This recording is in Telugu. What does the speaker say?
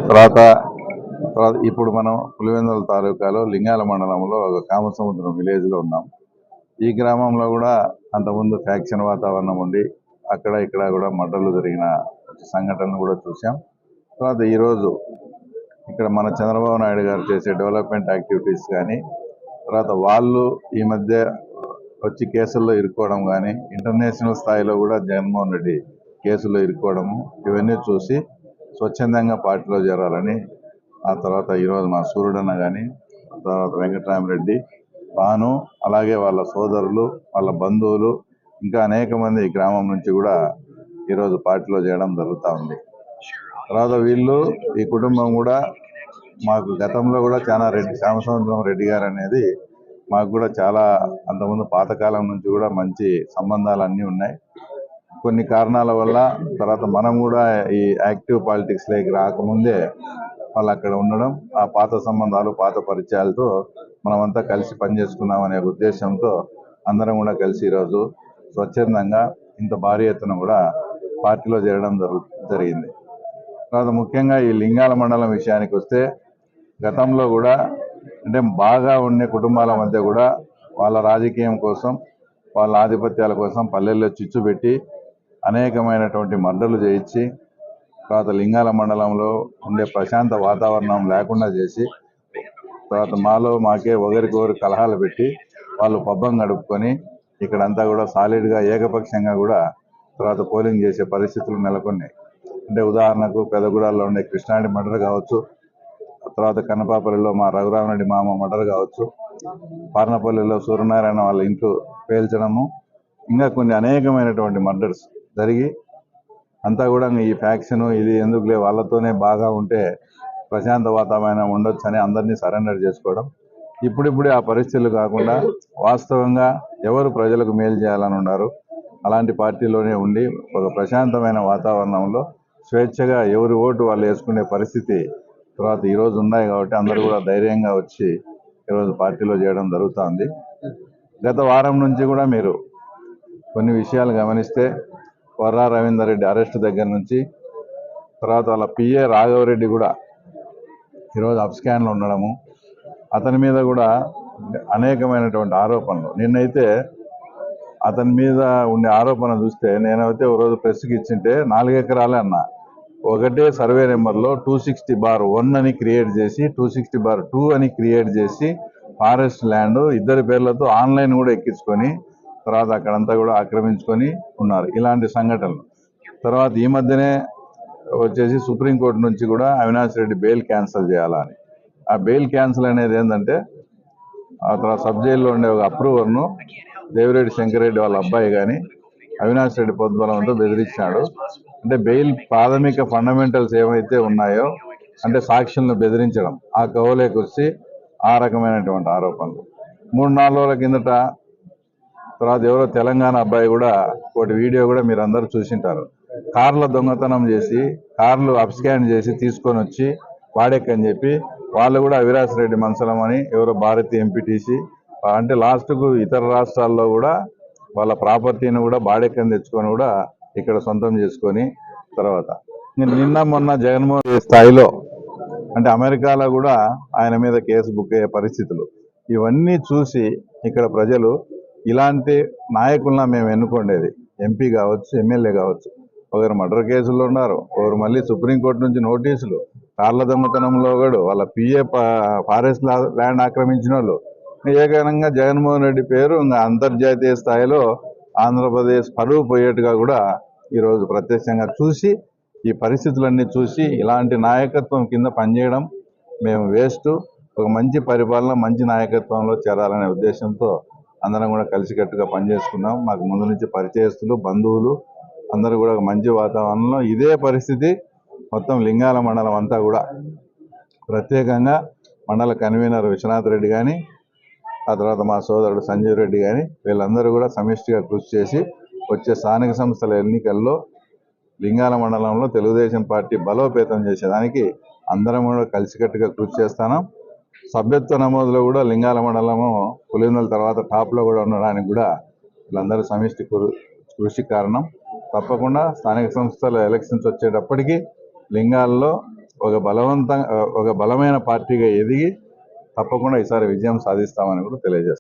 తర్వాత ఇప్పుడు మనం పులివెందుల తాలూకాలో లింగాల మండలంలో ఒక కామసముద్రం విలేజ్ లో ఉన్నాం. ఈ గ్రామంలో కూడా అంతకుముందు ఫ్యాక్షన్ వాతావరణం ఉండి అక్కడ ఇక్కడ కూడా మర్డర్లు జరిగిన సంఘటనలు కూడా చూసాం. తర్వాత ఈరోజు ఇక్కడ మన చంద్రబాబు నాయుడు గారు చేసే డెవలప్మెంట్ యాక్టివిటీస్ కానీ, తర్వాత వాళ్ళు ఈ మధ్య వచ్చి కేసుల్లో ఇరుక్కోవడం కానీ, ఇంటర్నేషనల్ స్థాయిలో కూడా జగన్మోహన్ రెడ్డి కేసుల్లో ఇరుక్కోవడము, ఇవన్నీ చూసి స్వచ్ఛందంగా పార్టీలో చేరాలని, ఆ తర్వాత ఈరోజు మా సూర్యుడన్న కానీ, తర్వాత వెంకటరామరెడ్డి, భాను, అలాగే వాళ్ళ సోదరులు, వాళ్ళ బంధువులు, ఇంకా అనేక మంది ఈ గ్రామం నుంచి కూడా ఈరోజు పార్టీలో చేయడం జరుగుతూ ఉంది. తర్వాత వీళ్ళు ఈ కుటుంబం కూడా మాకు గతంలో కూడా చాలా శ్యామసముద్రం రెడ్డి గారు అనేది మాకు కూడా చాలా అంతకుముందు పాతకాలం నుంచి కూడా మంచి సంబంధాలు అన్నీ ఉన్నాయి. కొన్ని కారణాల వల్ల తర్వాత మనం కూడా ఈ యాక్టివ్ పాలిటిక్స్ లోకి రాకముందే వాళ్ళు అక్కడ ఉండడం, ఆ పాత సంబంధాలు పాత పరిచయాలతో మనమంతా కలిసి పనిచేసుకున్నాం అనే ఉద్దేశంతో అందరం కూడా కలిసి ఈరోజు స్వచ్ఛందంగా ఇంత భారీ ఎత్తున కూడా పార్టీలో చేరడం జరిగింది. తర్వాత ముఖ్యంగా ఈ లింగాల మండలం విషయానికి వస్తే, గతంలో కూడా అంటే బాగా ఉండే కుటుంబాల మధ్య కూడా వాళ్ళ రాజకీయం కోసం, వాళ్ళ ఆధిపత్యాల కోసం పల్లెల్లో చిచ్చు పెట్టి అనేకమైనటువంటి మర్డర్లు చేయించి, తర్వాత లింగాల మండలంలో ఉండే ప్రశాంత వాతావరణం లేకుండా చేసి, తర్వాత మాకే ఒకరికొకరు కలహాలు పెట్టి వాళ్ళు పబ్బం గడుపుకొని ఇక్కడంతా కూడా సాలిడ్గా ఏకపక్షంగా కూడా తర్వాత పోలింగ్ చేసే పరిస్థితులు నెలకొన్నాయి. అంటే ఉదాహరణకు పెదగూడలో ఉండే కృష్ణారెడ్డి మర్డర్ కావచ్చు, తర్వాత కన్నపాపల్లిలో మా రఘురామరెడ్డి మామ మర్డర్ కావచ్చు, పార్నపల్లిలో సూర్యనారాయణ వాళ్ళ ఇంట్లో పేల్చడము, ఇంకా కొన్ని అనేకమైనటువంటి మర్డర్స్ జరిగి అంతా కూడా ఈ ఫ్యాక్షన్ ఇది ఎందుకులే వాళ్ళతోనే బాగా ఉంటే ప్రశాంత వాతావరణం ఉండొచ్చు అని అందరినీ సరెండర్ చేసుకోవడం. ఇప్పుడిప్పుడే ఆ పరిస్థితులు కాకుండా వాస్తవంగా ఎవరు ప్రజలకు మేలు చేయాలని ఉన్నారు అలాంటి పార్టీలోనే ఉండి ఒక ప్రశాంతమైన వాతావరణంలో స్వేచ్ఛగా ఎవరి ఓటు వాళ్ళు వేసుకునే పరిస్థితి తర్వాత ఈరోజు ఉన్నాయి. కాబట్టి అందరూ కూడా ధైర్యంగా వచ్చి ఈరోజు పార్టీలో చేయడం జరుగుతుంది. గత వారం నుంచి కూడా మీరు కొన్ని విషయాలు గమనిస్తే, వర్రా రవీందర్ రెడ్డి అరెస్ట్ దగ్గర నుంచి తర్వాత వాళ్ళ పిఏ రాఘవరెడ్డి కూడా ఈరోజు అబ్స్కాన్లో ఉండడము, అతని మీద కూడా అనేకమైనటువంటి ఆరోపణలు. నిన్నైతే అతని మీద ఉండే ఆరోపణ చూస్తే నేనైతే ఓ రోజు ప్రెస్కి ఇచ్చింటే 4 ఎకరాలే అన్నా, ఒకటే సర్వే నెంబర్లో 260/1 అని క్రియేట్ చేసి 260/2 అని క్రియేట్ చేసి ఫారెస్ట్ ల్యాండ్ ఇద్దరి పేర్లతో ఆన్లైన్ కూడా ఎక్కించుకొని తర్వాత అక్కడంతా కూడా ఆక్రమించుకొని ఉన్నారు. ఇలాంటి సంఘటనలు తర్వాత ఈ మధ్యనే వచ్చేసి సుప్రీంకోర్టు నుంచి కూడా అవినాష్ రెడ్డి బెయిల్ క్యాన్సిల్ చేయాలని. ఆ బెయిల్ క్యాన్సిల్ అనేది ఏంటంటే, ఆ తర్వాత సబ్ జైల్లో ఉండే ఒక అప్రూవర్ను దేవిరెడ్డి శంకరెడ్డి వాళ్ళ అబ్బాయి కానీ అవినాష్ రెడ్డి పొద్దుబలంతో బెదిరించాడు. అంటే బెయిల్ ప్రాథమిక ఫండమెంటల్స్ ఏవైతే ఉన్నాయో, అంటే సాక్షులను బెదిరించడం, ఆ కవలేకి వచ్చి ఆ రకమైనటువంటి ఆరోపణలు. 3-4 రోజుల కిందట తర్వాత ఎవరో తెలంగాణ అబ్బాయి కూడా ఒకటి వీడియో కూడా మీరు అందరూ చూసింటారు, కార్ల దొంగతనం చేసి కార్లు అబ్స్కాన్ చేసి తీసుకొని వచ్చి వాడెక్కని చెప్పి వాళ్ళు కూడా అవినాష్ రెడ్డి మనసలం అని ఎవరో భారతీయ ఎంపీటీసీ అంటే లాస్ట్కు ఇతర రాష్ట్రాల్లో కూడా వాళ్ళ ప్రాపర్టీని కూడా బాడెక్కని తెచ్చుకొని కూడా ఇక్కడ సొంతం చేసుకొని తర్వాత నిన్న మొన్న జగన్మోహన్ స్థాయిలో అంటే అమెరికాలో కూడా ఆయన మీద కేసు బుక్ అయ్యే పరిస్థితులు. ఇవన్నీ చూసి ఇక్కడ ప్రజలు ఇలాంటి నాయకులను మేము ఎన్నుకోండేది, ఎంపీ కావచ్చు, ఎమ్మెల్యే కావచ్చు. ఒకరు మర్డర్ కేసుల్లో ఉన్నారు, ఒకరు మళ్ళీ సుప్రీంకోర్టు నుంచి నోటీసులు, కార్ల దొంగతనంలో కూడా వాళ్ళ పిఏ ఫారెస్ట్ ల్యాండ్ ఆక్రమించిన వాళ్ళు. ఏకైనంగా జగన్మోహన్ రెడ్డి పేరు ఇంకా అంతర్జాతీయ స్థాయిలో ఆంధ్రప్రదేశ్ పరువు పోయేట్టుగా కూడా ఈరోజు ప్రత్యక్షంగా చూసి ఈ పరిస్థితులన్నీ చూసి ఇలాంటి నాయకత్వం కింద పనిచేయడం మేము వేస్ట్. ఒక మంచి పరిపాలన మంచి నాయకత్వంలో చేరాలనే ఉద్దేశంతో అందరం కూడా కలిసికట్టుగా పనిచేసుకున్నాం. మాకు ముందు నుంచి పరిచయస్తులు, బంధువులు అందరూ కూడా ఒక మంచి వాతావరణంలో ఇదే పరిస్థితి మొత్తం లింగాల మండలం అంతా కూడా ప్రత్యేకంగా మండల కన్వీనర్ విశ్వనాథ్ రెడ్డి కానీ, ఆ తర్వాత మా సోదరుడు సంజీవ్ రెడ్డి కానీ వీళ్ళందరూ కూడా సమిష్టిగా కృషి చేసి వచ్చే స్థానిక సంస్థల ఎన్నికల్లో లింగాల మండలంలో తెలుగుదేశం పార్టీ బలోపేతం చేసేదానికి అందరం కూడా కలిసికట్టుగా కృషి చేస్తాను. సభ్యత్వ నమోదులో కూడా లింగాల మండలము పులివెందుల తర్వాత టాప్లో కూడా ఉండడానికి కూడా వీళ్ళందరూ సమిష్టి కృషి కారణం. తప్పకుండా స్థానిక సంస్థల ఎలక్షన్స్ వచ్చేటప్పటికి లింగాల్లో ఒక బలమైన పార్టీగా ఎదిగి తప్పకుండా ఈసారి విజయం సాధిస్తామని కూడా తెలియజేస్తాం.